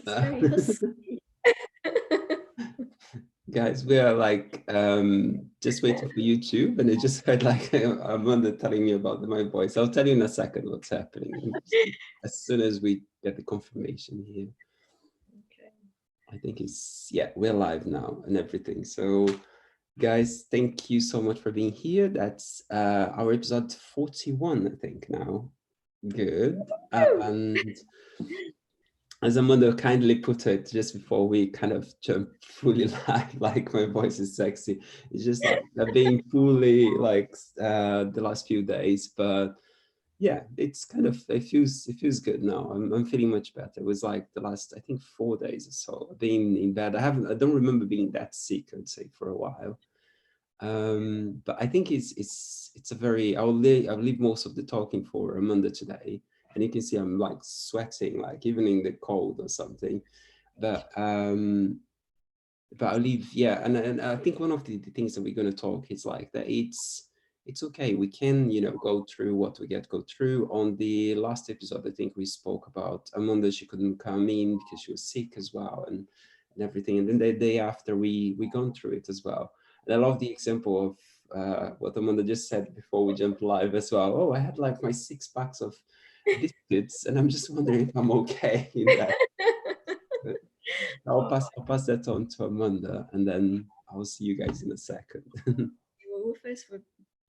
It's very husky. Guys, we are like just waiting for YouTube, and I just heard like Amanda telling me about my voice. I'll tell you in a second what's happening as soon as we get the confirmation here. Okay. I think it's, yeah, we're live now and everything. So guys, thank you so much for being here. That's our episode 41, I think now. Good. And as Amanda kindly put it just before we kind of jump fully live, like my voice is sexy. It's just like being fully like the last few days, but yeah, it's kind of, it feels good now. I'm feeling much better. It was like the last, I think, 4 days or so being in bed. I don't remember being that sick, I'd say, for a while. But I think it's a very, I'll leave most of the talking for Amanda today, and you can see I'm like sweating, like even in the cold or something. But I'll leave, yeah. And I think one of the things that we're going to talk is like that it's okay. We can, go through what we go through. On the last episode, I think we spoke about Amanda. She couldn't come in because she was sick as well, and everything. And then the day after, we gone through it as well. And I love the example of what Amanda just said before we jump live as well. Oh, I had like my 6 packs of biscuits, and I'm just wondering if I'm okay in that. But Oh, I'll pass that on to Amanda, and then I'll see you guys in a second. well, first of all,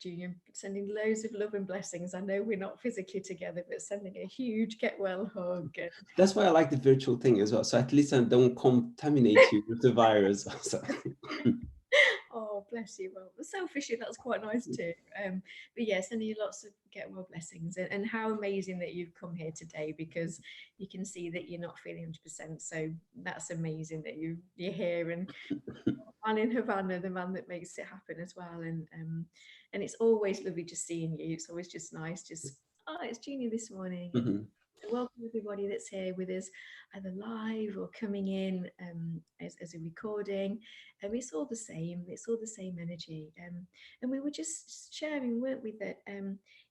Junior, sending loads of love and blessings. I know we're not physically together, but sending a huge get well hug. That's why I like the virtual thing as well. So at least I don't contaminate you with the virus or something. Oh, bless you. Well, selfishly, that's quite nice too. But yeah, sending you lots of get well blessings, and how amazing that you've come here today, because you can see that you're not feeling 100%. So that's amazing that you're here, and in Havana, the man that makes it happen as well. And it's always lovely just seeing you. It's always just nice. Just it's Jeannie this morning, and Mhm. so welcome everybody that's here with us, either live or coming in as a recording. It's all the same. It's all the same energy. And we were just sharing, weren't we, that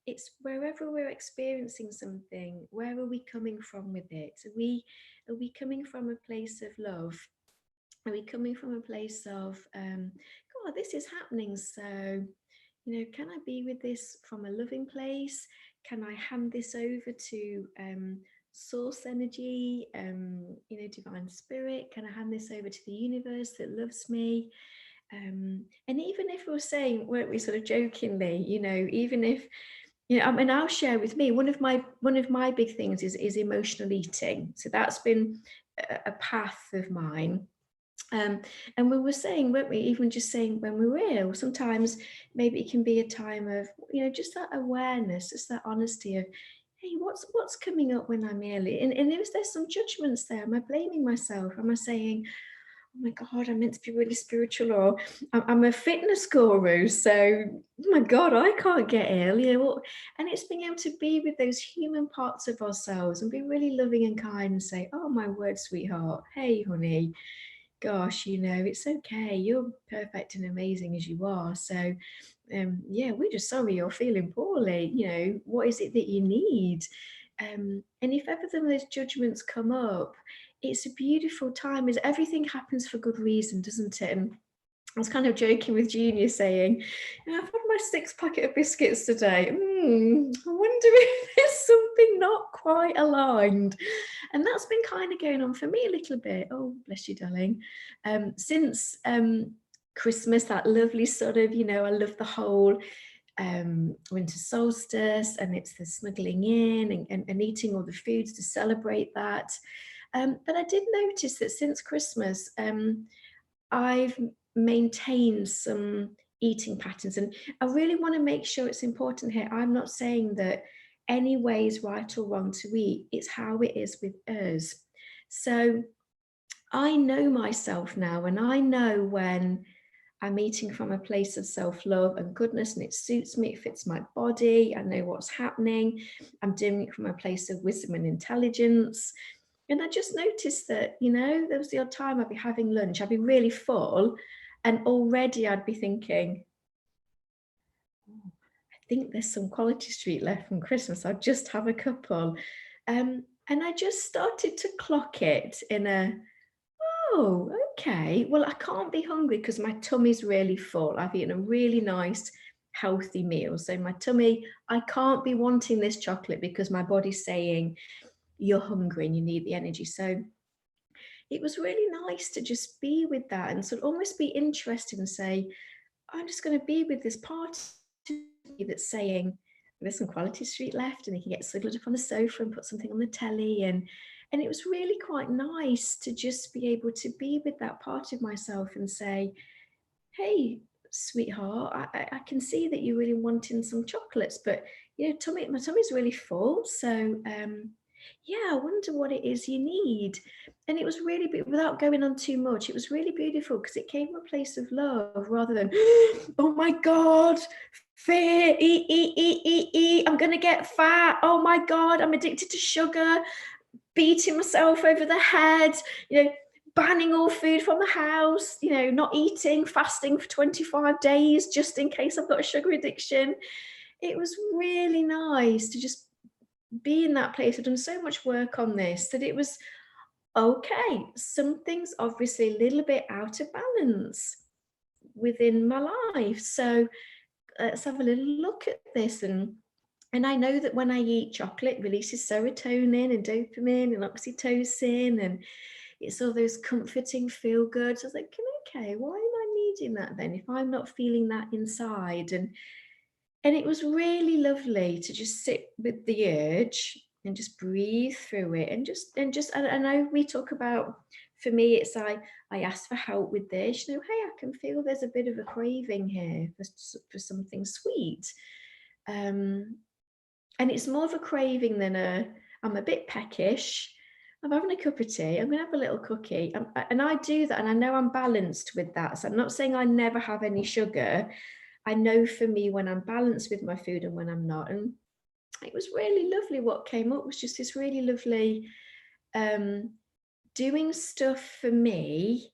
it's wherever we're experiencing something, where are we coming from with it? Are we coming from a place of love? Are we coming from a place of, God, this is happening, so can I be with this from a loving place? Can I hand this over to source energy, divine spirit? Can I hand this over to the universe that loves me? And even if we're saying, weren't we, sort of jokingly, even if, I mean, I'll share with me, one of my big things is emotional eating. So that's been a path of mine. um, and we were saying, weren't we, even just saying when we were ill, sometimes maybe it can be a time of, just that awareness, just that honesty of, hey, what's coming up when I'm ill? And is there some judgments there? Am I blaming myself? Am I saying, oh my God, I'm meant to be really spiritual, or I'm a fitness guru, so oh my God, I can't get ill, and it's being able to be with those human parts of ourselves and be really loving and kind and say, oh my word, sweetheart, hey honey, gosh, it's okay. You're perfect and amazing as you are. So, yeah, we're just sorry you're feeling poorly. What is it that you need? And if ever those judgments come up, it's a beautiful time, as everything happens for good reason, doesn't it? And I was kind of joking with Junior saying, I've had my 6 packet of biscuits today. I wonder if there's something not quite aligned. And that's been kind of going on for me a little bit. Oh, bless you, darling. Since Christmas, that lovely sort of, I love the whole winter solstice, and it's the snuggling in and eating all the foods to celebrate that. But I did notice that since Christmas, I've maintained some eating patterns, and I really want to make sure it's important here. I'm not saying that any way is right or wrong to eat, it's how it is with us. So I know myself now, and I know when I'm eating from a place of self-love and goodness, and it suits me, it fits my body, I know what's happening, I'm doing it from a place of wisdom and intelligence. And I just noticed that, there was the odd time I'd be having lunch, I'd be really full, and already I'd be thinking, oh, I think there's some Quality Street left from Christmas, I'll just have a couple. And I just started to clock it in a, oh, okay. Well, I can't be hungry because my tummy's really full. I've eaten a really nice, healthy meal. So my tummy, I can't be wanting this chocolate because my body's saying you're hungry and you need the energy. So it was really nice to just be with that and sort of almost be interested and say, I'm just going to be with this part of me that's saying there's some quality street left, and they can get snuggled up on the sofa and put something on the telly. And it was really quite nice to just be able to be with that part of myself and say, hey, sweetheart, I can see that you're really wanting some chocolates, but my tummy's really full. So yeah, I wonder what it is you need. And it was really, without going on too much, it was really beautiful because it came from a place of love rather than, oh my God, fear, eat, I'm gonna get fat. Oh my God, I'm addicted to sugar, beating myself over the head, banning all food from the house, not eating, fasting for 25 days just in case I've got a sugar addiction. It was really nice to just be in that place. I've done so much work on this that it was okay. Something's obviously a little bit out of balance within my life. So let's have a little look at this. And I know that when I eat chocolate, it releases serotonin and dopamine and oxytocin, and it's all those comforting feel goods. I was like, okay, why am I needing that then if I'm not feeling that inside? And it was really lovely to just sit with the urge and just breathe through it and I know we talk about, for me it's I ask for help with this, hey, I can feel there's a bit of a craving here for something sweet. And it's more of a craving than I'm a bit peckish, I'm having a cup of tea, I'm gonna have a little cookie. And I do that, and I know I'm balanced with that. So I'm not saying I never have any sugar. I know for me when I'm balanced with my food and when I'm not. And it was really lovely. What came up was just this really lovely um, doing stuff for me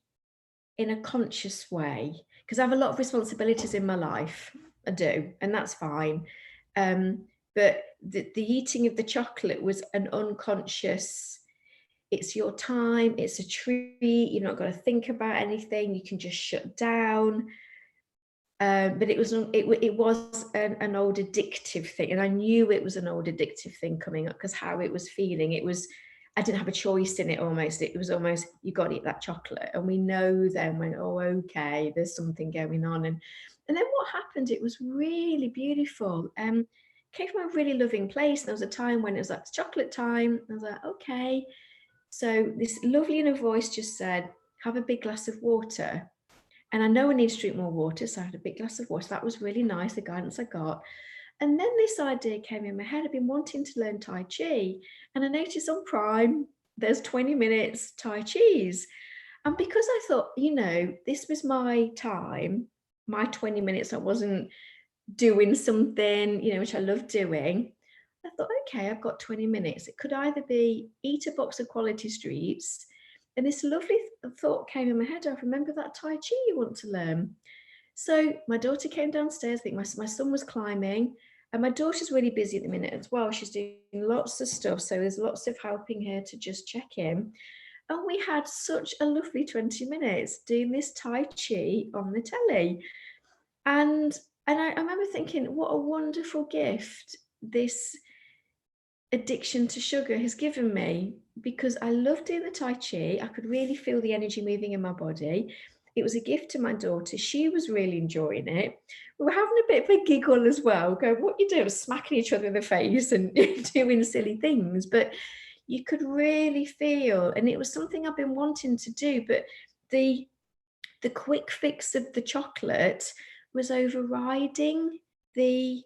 in a conscious way, because I have a lot of responsibilities in my life. I do, and that's fine. But the eating of the chocolate was an unconscious, it's your time, it's a treat, you're not going to think about anything, you can just shut down. But it was an old addictive thing, and I knew it was an old addictive thing coming up because how it was feeling, it was, I didn't have a choice in it. Almost, it was almost, you got to eat that chocolate, and we know then when, oh, okay, there's something going on. And then what happened, it was really beautiful. Came from a really loving place. There was a time when it was like, it's chocolate time. I was like, okay. So this lovely inner voice just said, have a big glass of water. And I know I need to drink more water, so I had a big glass of water. That was really nice, the guidance I got. And then this idea came in my head. I've been wanting to learn Tai Chi. And I noticed on Prime, there's 20 minutes Tai Chi's. And because I thought, this was my time, my 20 minutes, I wasn't doing something, which I love doing. I thought, okay, I've got 20 minutes. It could either be eat a box of quality streets. And this lovely thought came in my head. I remember that Tai Chi you want to learn. So my daughter came downstairs. I think my son was climbing. And my daughter's really busy at the minute as well. She's doing lots of stuff. So there's lots of helping her to just check in. And we had such a lovely 20 minutes doing this Tai Chi on the telly. And I remember thinking, what a wonderful gift this addiction to sugar has given me, because I loved doing the Tai Chi. I could really feel the energy moving in my body. It was a gift to my daughter. She was really enjoying it. We were having a bit of a giggle as well, going, what you do, smacking each other in the face and doing silly things. But you could really feel, and it was something I've been wanting to do, but the quick fix of the chocolate was overriding the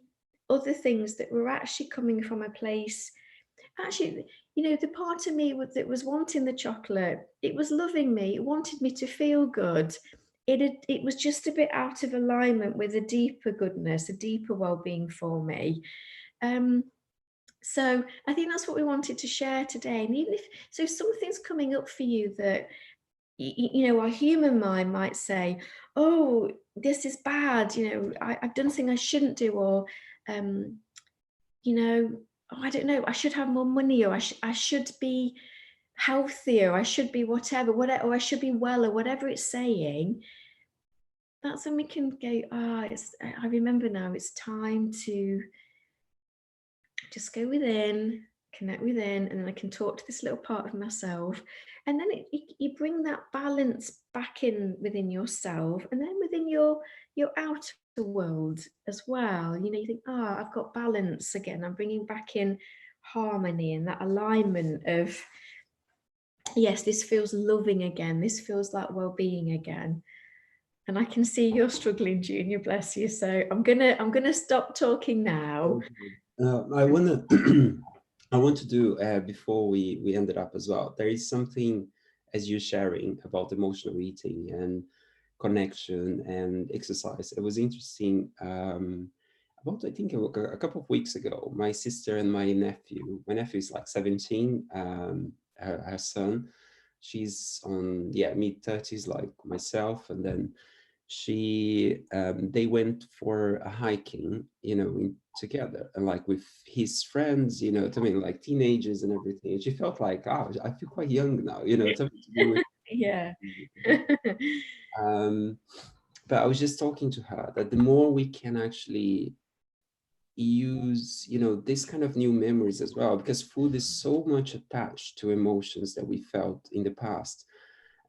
other things that were actually coming from a place. Actually, the part of me that was wanting the chocolate, it was loving me, it wanted me to feel good. It was just a bit out of alignment with a deeper goodness, a deeper well-being for me. So I think that's what we wanted to share today. And even if so, something's coming up for you that our human mind might say, oh, this is bad, I've done something I shouldn't do, or um, you know, oh, I don't know, I should have more money, or I should be healthier, I should be whatever, or I should be well, or whatever it's saying, that's when we can go, I remember now, it's time to just go within, connect within, and then I can talk to this little part of myself. And then you bring that balance back in within yourself, and then within your outer world as well. You know, you think, I've got balance again. I'm bringing back in harmony and that alignment of, yes, this feels loving again. This feels like well-being again. And I can see you're struggling, Junior, bless you. So I'm gonna stop talking now. I wanna I want to do before we ended up as well. There is something as you sharing about emotional eating and connection and exercise. It was interesting. About I think a couple of weeks ago, my sister and my nephew. My nephew is like 17. Her son, she's on mid 30s like myself, and then they went for a hiking, together, and like with his friends, to me, like teenagers and everything. And she felt like, oh, I feel quite young now, to be with. Yeah. um, but I was just talking to her that the more we can actually use, this kind of new memories as well, because food is so much attached to emotions that we felt in the past.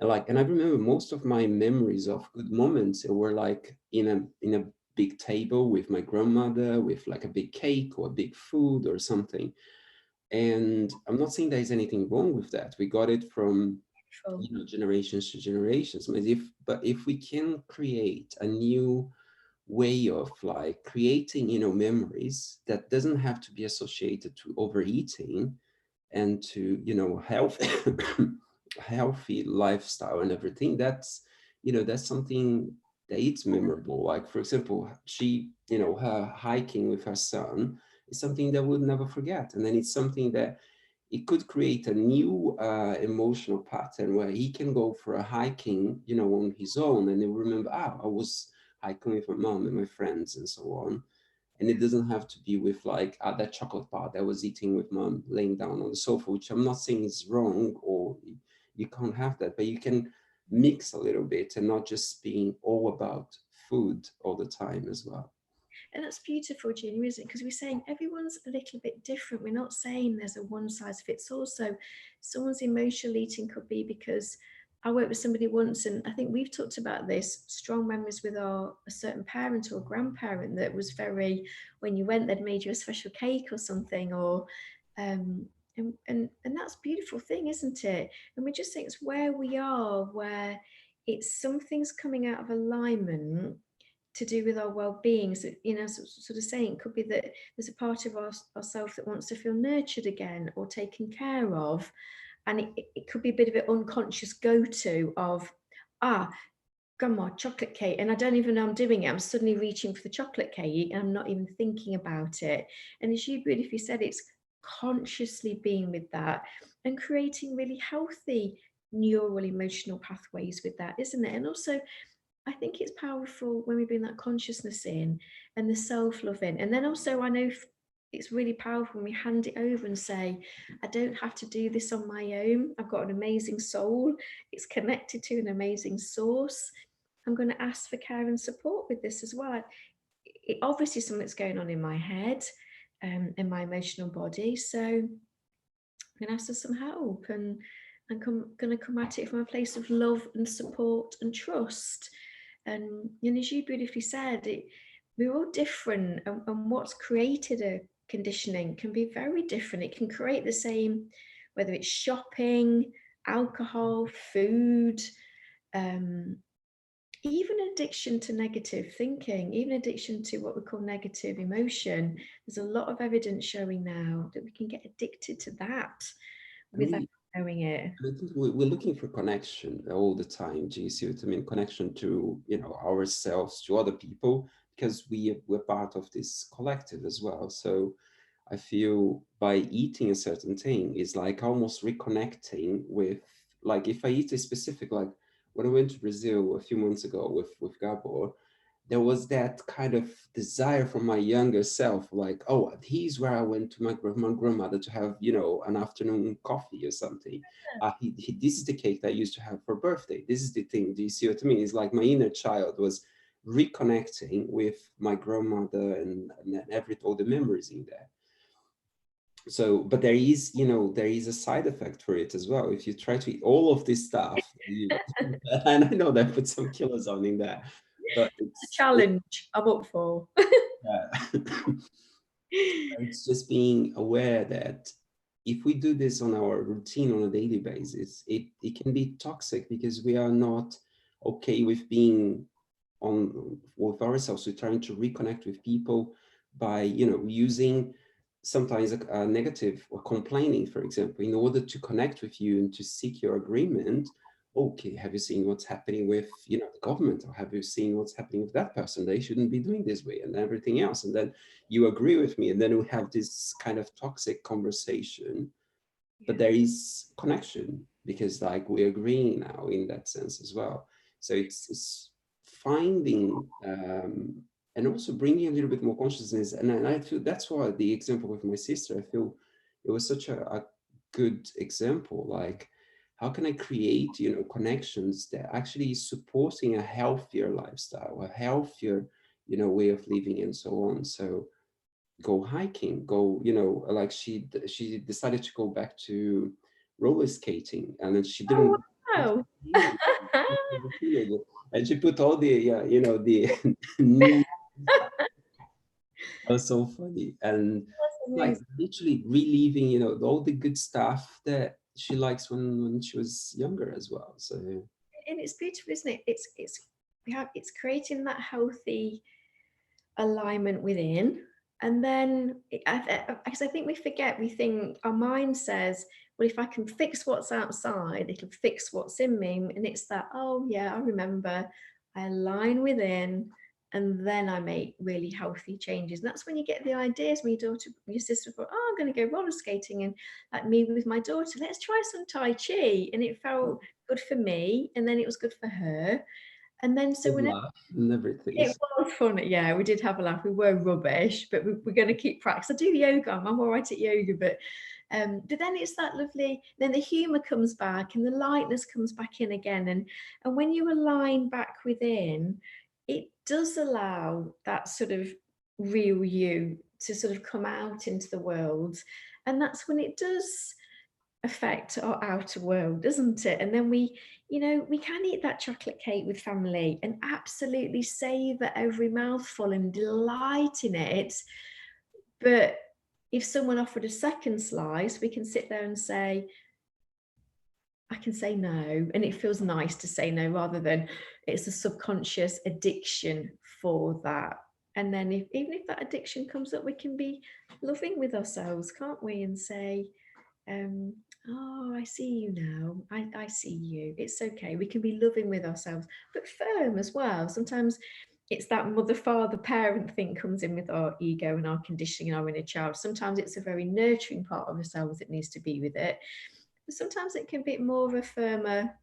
And I remember most of my memories of good moments were like in a big table with my grandmother, with like a big cake or a big food or something. And I'm not saying there's anything wrong with that. We got it from Beautiful. generations to generations. But if we can create a new way of like creating memories that doesn't have to be associated to overeating, and to health healthy lifestyle and everything, that's something that it's memorable. Like, for example, she, her hiking with her son is something that we'll never forget. And then it's something that it could create a new emotional pattern where he can go for a hiking, on his own, and he'll remember, I was hiking with my mom and my friends and so on. And it doesn't have to be with like that chocolate bar that I was eating with mom laying down on the sofa, which I'm not saying is wrong, or you can't have that, but you can mix a little bit and not just being all about food all the time as well. And that's beautiful, Gina, isn't it? Because we're saying everyone's a little bit different. We're not saying there's a one size fits all. So someone's emotional eating could be because I worked with somebody once, and I think we've talked about this, strong memories with a certain parent or grandparent that was very, when you went, they'd made you a special cake or something, or and that's a beautiful thing, isn't it? And we just think it's where we are, where it's something's coming out of alignment to do with our well-being. So, sort of saying, it could be that there's a part of ourselves that wants to feel nurtured again or taken care of, and it could be a bit of an unconscious go-to of, grandma, chocolate cake, and I don't even know I'm doing it. I'm suddenly reaching for the chocolate cake and I'm not even thinking about it. And as you beautifully said, it's consciously being with that and creating really healthy neural emotional pathways with that, isn't it? And also, I think it's powerful when we bring that consciousness in and the self-love in. And then also, I know it's really powerful when we hand it over and say, I don't have to do this on my own. I've got an amazing soul. It's connected to an amazing source. I'm going to ask for care and support with this as well. It obviously something's going on in my head, in my emotional body. So I'm going to ask for some help, and I'm going to come at it from a place of love and support and trust. And as you beautifully said, we're all different, and what's created a conditioning can be very different. It can create the same, whether it's shopping, alcohol, food, um, even addiction to negative thinking, even addiction to what we call negative emotion. There's a lot of evidence showing now that we can get addicted to that And without we knowing it. I think we're looking for connection all the time. Do you see what I mean? Connection to, ourselves, to other people, because we're part of this collective as well. So I feel by eating a certain thing is like almost reconnecting with, like, if I eat a specific, like when I went to Brazil a few months ago with Gabor, there was that kind of desire from my younger self, like, oh, here's where I went to my grandmother to have, you know, an afternoon coffee or something. This is the cake that I used to have for birthday. This is the thing. Do you see what I mean? It's like my inner child was reconnecting with my grandmother, and every all the memories in there. So, but there is, you know, there is a side effect for it as well. If you try to eat all of this stuff, and I know that I put some kilos on in there, but A challenge I'm up for. uh, it's just being aware that if we do this on our routine on a daily basis, it can be toxic because we are not okay with being on with ourselves. We're trying to reconnect with people by, you know, using sometimes a negative or complaining, for example, in order to connect with you and to seek your agreement. Okay, have you seen what's happening with, you know, the government, or have you seen what's happening with that person? They shouldn't be doing this way, and everything else. And then you agree with me, and then we have this kind of toxic conversation. But there is connection because, like, we're agreeing now in that sense as well. So it's finding and also bringing a little bit more consciousness. And I feel that's why the example with my sister, I feel it was such a good example. Like, how can I create, you know, connections that actually is supporting a healthier lifestyle, a healthier, you know, way of living, and so on. So go hiking, go, you know, like she decided to go back to roller skating, and then she Oh didn't wow. and she put all the, yeah, you know, the new, that was so funny. And That's like amazing. literally reliving, you know, all the good stuff that she likes when she was younger as well. So And it's beautiful, isn't it? It's creating that healthy alignment within. And then, because I think we forget, we think our mind says, well, if I can fix what's outside, it'll fix what's in me. And it's that, oh, yeah, I remember, I align within, and then I make really healthy changes. And that's when you get the ideas. When your daughter, your sister thought, oh, I'm going to go roller skating. And like me with my daughter, let's try some Tai Chi. And it felt good for me. And then it was good for her. And then, so good whenever laugh and everything. it was fun. Yeah, we did have a laugh. We were rubbish, but we're going to keep practice. I do yoga. I'm all right at yoga, but then it's that lovely. Then the humour comes back, and the lightness comes back in again. And when you align back within, it does allow that sort of real you to sort of come out into the world, and that's when it does affect our outer world, doesn't it? And then we, you know, we can eat that chocolate cake with family and absolutely savor every mouthful and delight in it. But if someone offered a second slice, we can sit there and say, I can say no. And it feels nice to say no rather than it's a subconscious addiction for that. And then even if that addiction comes up, we can be loving with ourselves, can't we? And say, um, oh, I see you now. I see you. It's okay. We can be loving with ourselves, but firm as well. Sometimes it's that mother, father, parent thing comes in with our ego and our conditioning and our inner child. Sometimes it's a very nurturing part of ourselves that needs to be with it. But sometimes it can be more of a firmer,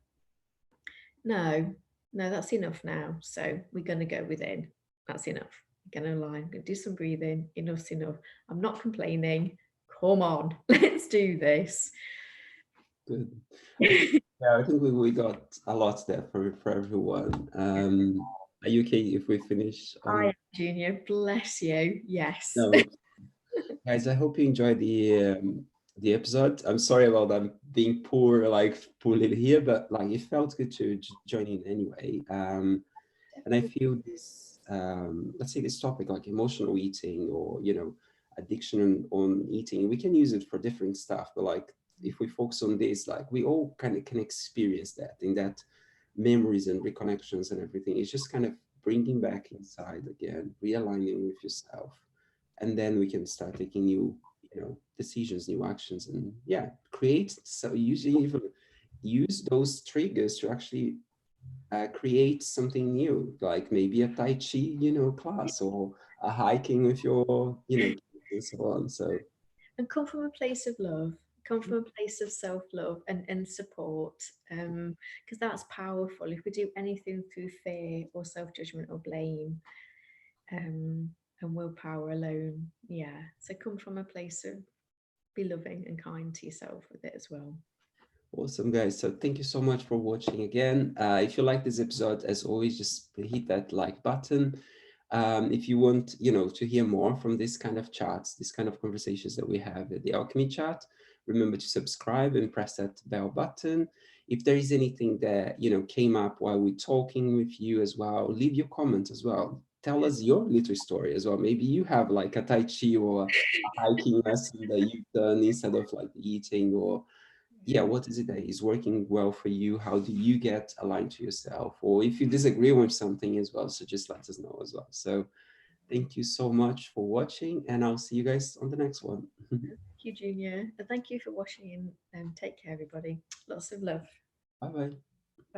no, no, that's enough now. So we're going to go within. That's enough. We're going to lie. I'm going to do some breathing. Enough's enough. I'm not complaining. Come on, let's do this. Good. I think, yeah, I think we got a lot there for everyone. Are you okay if we finish I on? am Junior. Bless you. Yes. No, guys, I hope you enjoyed the episode. I'm sorry about that being poor, like poorly here, but like it felt good to join in anyway. And I feel this, let's say this topic, like emotional eating, or, you know, addiction on eating, we can use it for different stuff. But like, if we focus on this, like we all kind of can experience that in that memories and reconnections and everything. It's just kind of bringing back inside again, realigning with yourself, and then we can start taking new, you know, decisions, new actions, and yeah, create. So using even use those triggers to actually create something new, like maybe a Tai Chi, you know, class, or a hiking with your, you know, kids and so on. So And come from a place of love. come from a place of self-love and support, because that's powerful. If we do anything through fear or self-judgment or blame, um, and willpower alone, yeah, so come from a place of be loving and kind to yourself with it as well. Awesome, guys. So thank you so much for watching again. If you like this episode, as always, just hit that like button. If you want, to hear more from this kind of chats, this kind of conversations that we have at the Alchemy chat, remember to subscribe and press that bell button. If there is anything that, came up while we're talking with you as well, leave your comments as well. Tell Yeah, us your little story as well. Maybe you have like a Tai Chi or a hiking lesson that you've done instead of like eating, or yeah, what is it that is working well for you? How do you get aligned to yourself? Or if you disagree with something as well, so just let us know as well. So thank you so much for watching, and I'll see you guys on the next one. thank you, Junior, and thank you for watching, and take care, everybody. Lots of love. Bye bye.